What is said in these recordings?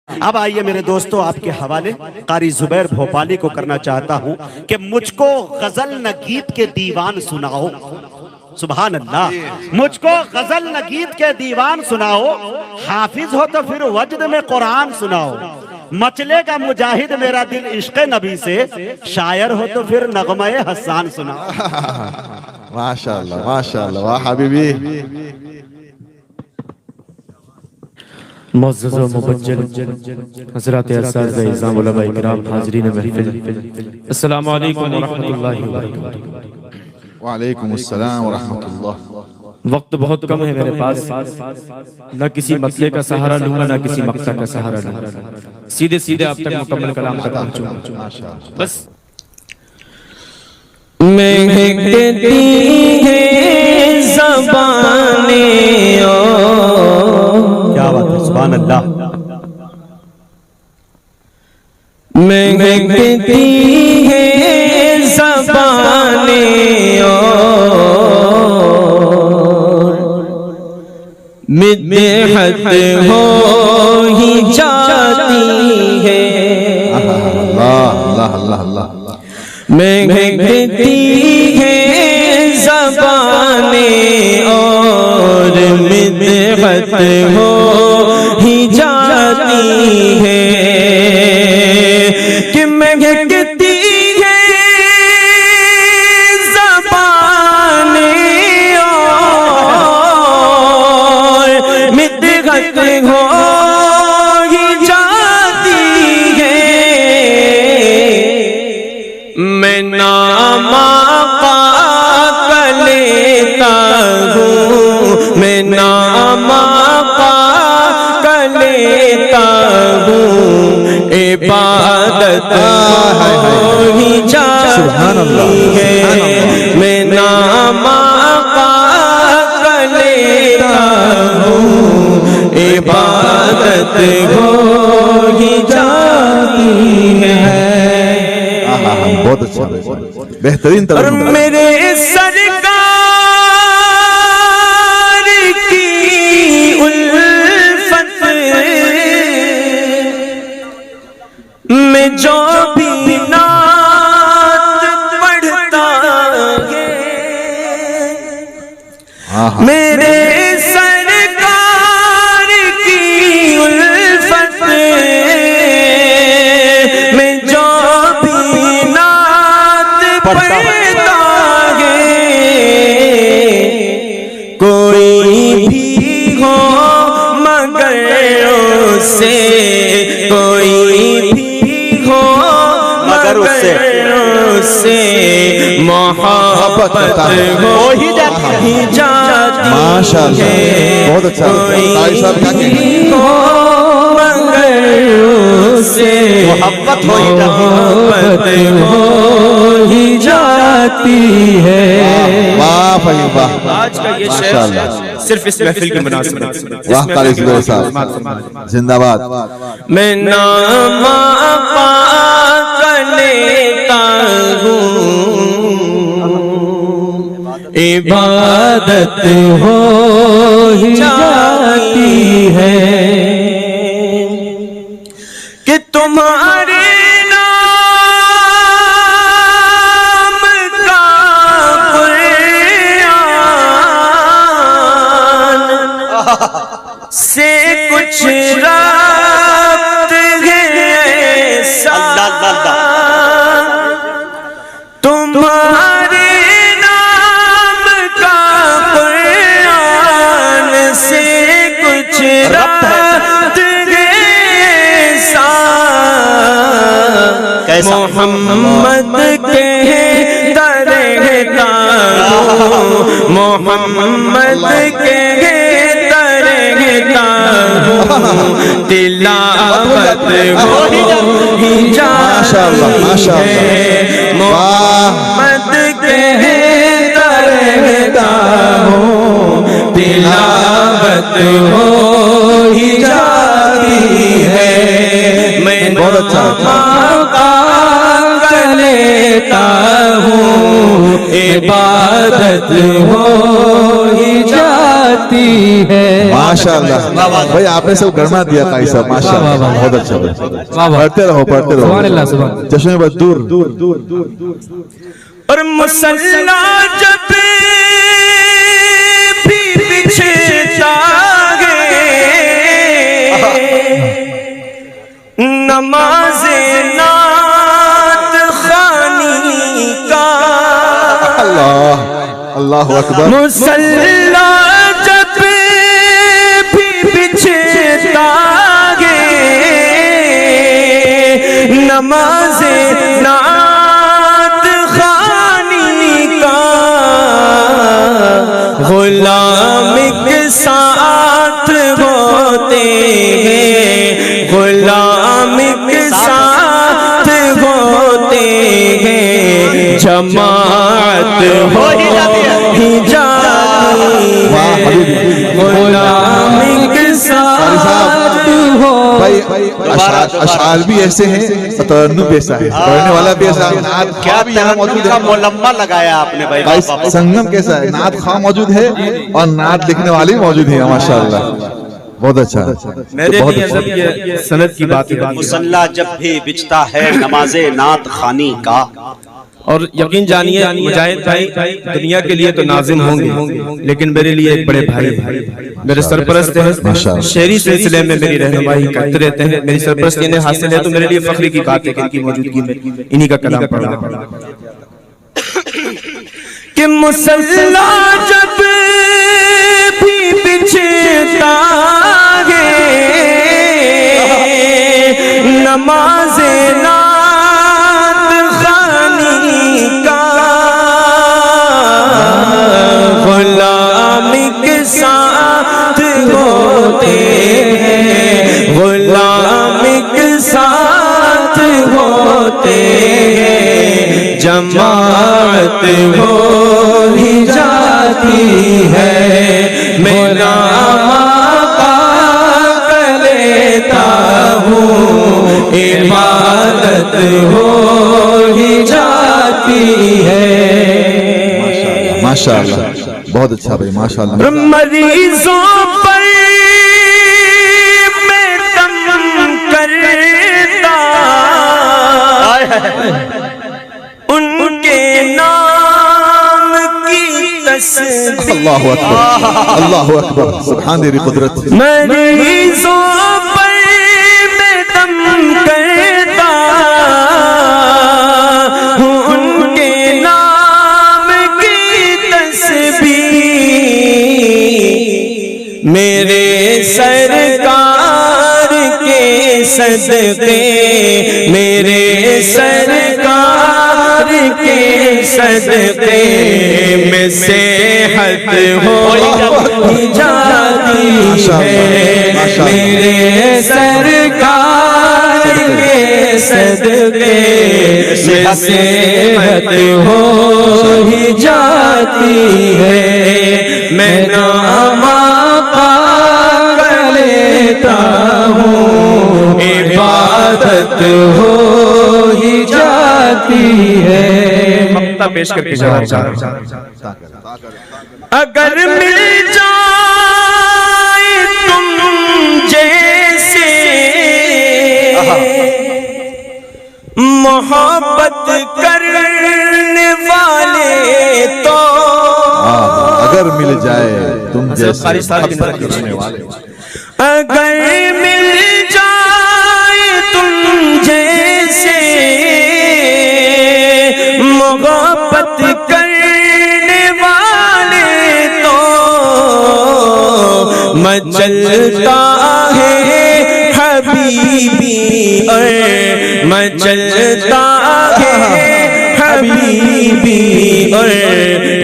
اب آئیے میرے دوستو آپ کے حوالے قاری زبیر بھوپالی کو کرنا چاہتا ہوں کہ مجھ کو غزل نہ گیت کے دیوان سناؤ. سبحان اللہ. مجھ کو غزل نہ گیت کے دیوان سناؤ, حافظ ہو تو پھر وجد میں قرآن سناؤ. مچلے کا مجاہد میرا دل عشق نبی سے, شاعر ہو تو پھر نغمہ حسان سناؤ. ماشاءاللہ ماشاءاللہ واہ حبیبی. معزز و مبجل حضرات اساتذہ اعظام علماء کرام حاضرین محفل, السلام علیکم ورحمۃ اللہ وبرکاتہ. وعلیکم السلام ورحمۃ اللہ. وقت بہت کم ہے میرے پاس, نہ کسی مسئلے کا سہارا لوں گا نہ کسی مقطع کا سہارا لوں گا, سیدھے سیدھے آپ تک مکمل کلام تک پہنچوں گا. بس مہکتی ہیں زبانیں, کیا بات ہے, سبحان اللہ. مہکتی ہیں زبانیں مدحت ہو ہی جاتی ہے. اللہ اللہ اللہ. مہکتی ہیں زبانیں اور مدحت ہو ہی جاتی ہے, کہ مہکتی ہیں زبانیں اور مدحت ہو ہی جاتی ہے. میں نام آقا کا لیتا ہوں, میں نام آقا کا لیتا ہوں, عبادت ہو ہی جاتی ہے. میں نام آقا کا لیتا ہوں, عبادت ہو ہی جاتی ہے. بہت اچھا, بہترین اور ترجمہ. میرے سرکار کی الفت میں جو بھی نعت پڑھتا ہے, میرے سرکار کی الفت میں جو بھی نعت پڑھتا ہے, کوئی بھی ہو مگر اسے, کوئی بھی ہو مگر اسے محبت ہو ہی جاتی ہے. ماشاءاللہ بہت اچھا. قاری صاحب کیا کہتے ہیں؟ مگر اسے محبت ہو ہی جاتی ہے. واہ بھائی واہ. آج کا یہ شعر صرف اس محفل کی مناسبت. واہ قاری زبیر صاحب زندہ باد. میں نام آقا کا لیتا ہوں, عبادت ہو ہی جاتی ہے, کہ تمہارے نام کا قرآن سے کچھ ربط ہے ایسا, تمہارے نام کا قرآن سے کچھ ربط ہے ایسا, محمد کہتا رہتا ہوں, محمد کہتا رہتا ہوں, تلاوت ہو ہی جاتی ہے. محمد کہتا رہتا ہوں, تلاوت ہو ہی جاتی ہے. میں نام آقا کا لیتا ہوں, عبادت ہو ہی جاتی ہے. माशाअल्लाह भाई आपने सब गरमा दिया काई साहब माशाअल्लाह बहुत अच्छा पढ़ते रहो चश्मे बस दूर और मुसल्ला जब भी बिछता नमाज़े नात खानी का अल्लाह अकबर मुसल्ला जब भी बिछता नमाज़े नात खानी का गुलाम के साथ होते हैं गुलाम के साथ होते हैं जमात हो ही जाती है गुलाम के साथ हो भाई अशार भी ऐसे हैं तरन्नुम भी ऐसा है पढ़ने वाला भी ऐसा है नात क्या भी यहाँ मौजूद है मुलम्मा लगाया आपने भाई संगम कैसा है नात खां मौजूद है और नात लिखने वाले भी मौजूद है माशाअल्लाह बहुत अच्छा मेरे लिए जब ये सनद की बात है मुसल्ला जब भी बिछता है नमाज़े नात खानी का और यकीन जानिए मुजाहिद भाई दुनिया के लिए तो नाजिम होंगे लेकिन मेरे लिए एक बड़े भाई मेरे सरपरस्त हैं शेरी सिलसिले में मेरी रहनुमाई करते रहते हैं मेरी सरपरस्ती इन्हें हासिल है तो मेरे लिए फख्र की बात है कि इनकी मौजूदगी में इन्हीं का कलाम पढ़ना कि मुसल्ला जब भी बिछता है नमाज़े नात खानी का गुलाम के साथ होते हैं गुलाम के साथ होते हैं जमात हो ही जाती है मैं नाम का लेता हूँ इबादत हो ही जाती है माशाअल्लाह बहुत अच्छा भाई माशाअल्लाह मरीजों पर मैं दम करता उनके नाम की तस्बीह अल्लाह अकबर सुभान तेरी कुदरत मरीजों पर मैं दम करता हूँ उनके नाम की तस्बीह मेरे सरकार के सदके मेरे सरकार के सदके में सेहत हो जाती है मेरे सरकार के सदके में सेहत हो ही जाती है मैं नाम का लेता हूँ इबादत हो ही जाती है मक्ता पेश करके जवाब अगर मिल जाए तुम जैसे मोहब्बत करने वाले तो अगर मिल जाए तुम जैसे अगर मिल जाए तुम जैसे मोहब्बत करने वाले तो मचलता है हबीबी और मचलता है हबीबी और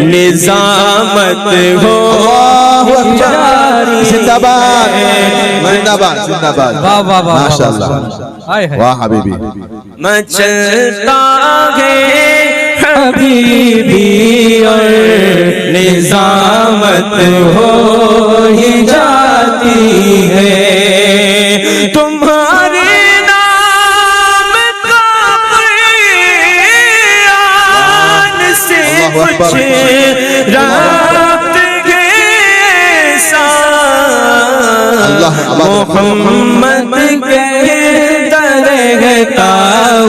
निजामत हो जिंदाबाद जिंदाबाद जिंदाबाद वाह वाह वाह माशाअल्लाह वाह हबीबी मचलता है हबीबी और निजामत हो ही जाती है तुम्हारे नाम का बयान से कुछ रात اللہ محمد کہتا رہتا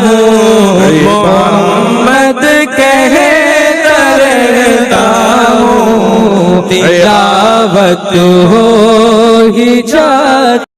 ہوں محمد کہتا رہتا ہوں تلاوت ہو ہی جاتی